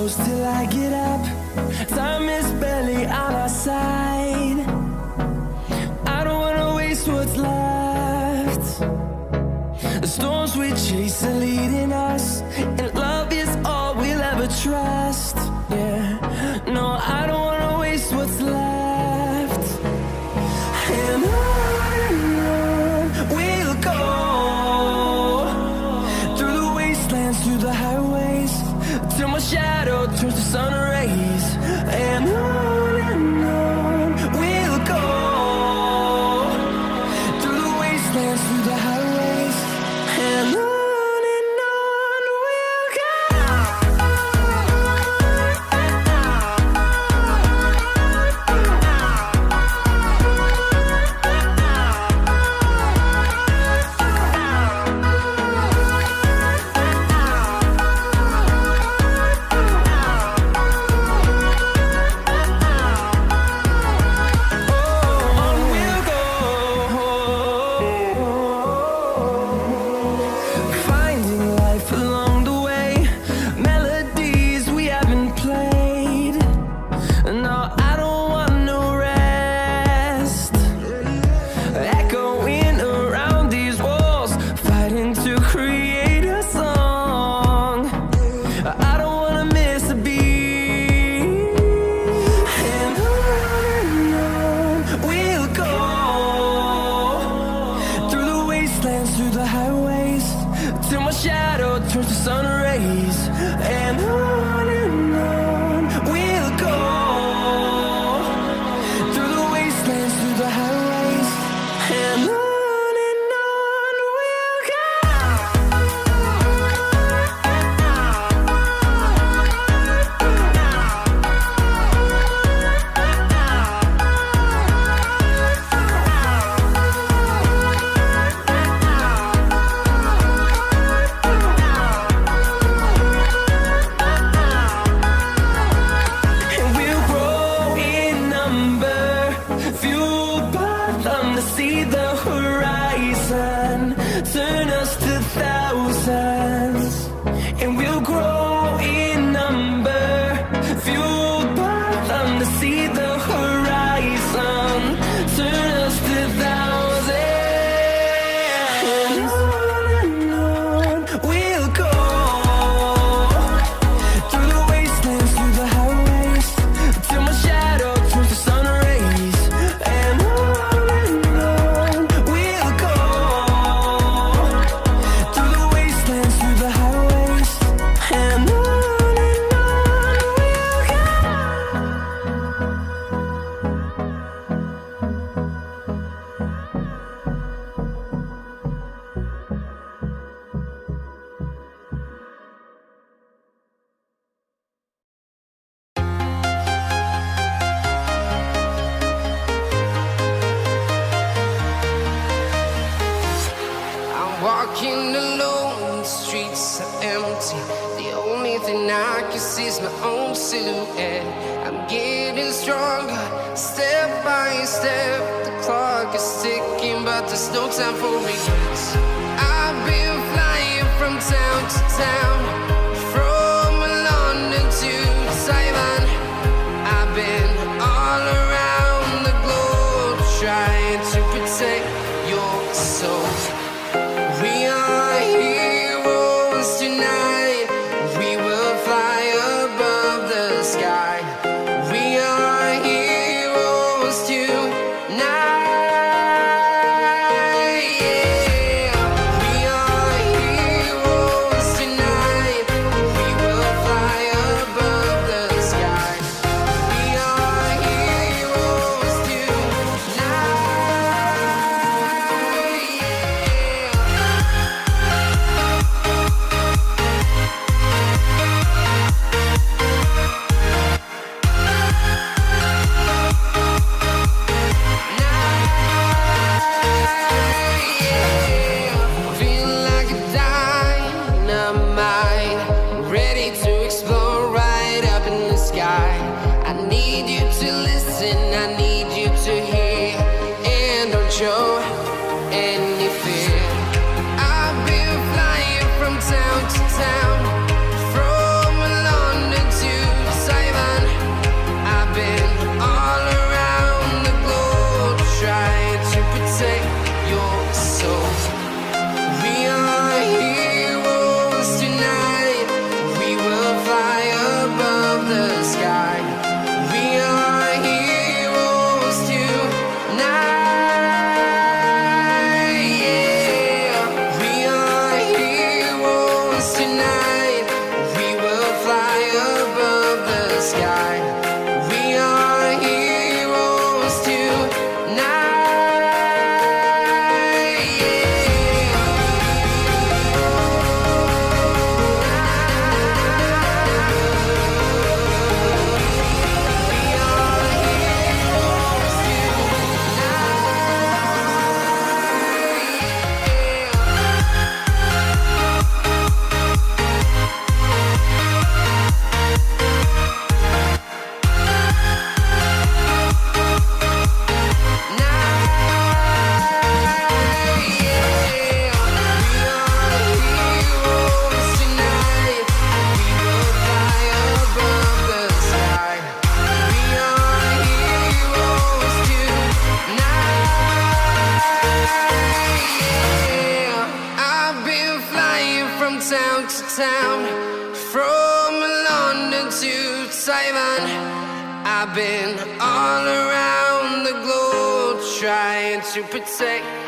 close till I get up. Time is barely on our side. I don't wanna waste what's left. The storms we chase are leading us, and love is all we'll ever trust. Yeah, no, I don't wanna waste what's left. And on we'll go, through the wastelands, through the highways, till my shadow turns to sun rays. And on we'll go, through the wastelands, through the highways, and on we'll go. Through the highways, till my shadow turns to sun rays. And on we'll go, through the wastelands, through the highways, and on we'll go. Turn us to thousands, and we'll grow in number, fueled by them to see the horizon. Turn us to thousands, and on we'll go, through the wastelands, through the highways, till my shadow turns to sun rays. And on we'll go, through the wastelands, through the highways, and on we'll go. I'm walking alone, the streets are empty. The only thing I can see is my own silhouette. I'm getting stronger, step by step. The clock is ticking, but there's no time for regrets. I've been flying from town to town, from London to Taiwan. I've been all around the globe, trying to protect your soul. We are heroes tonight. We will fly above the sky. We are heroes tonight. Yeah. We are heroes tonight. We will fly above the sky. We are heroes tonight. Feel like a dynamite, ready to explode right up in the sky. I need you to listen, I need you to hear, and don't show any fear. I've been flying from town to town, from London to from town to town, from London to Taiwan. I've been all around the globe trying to protect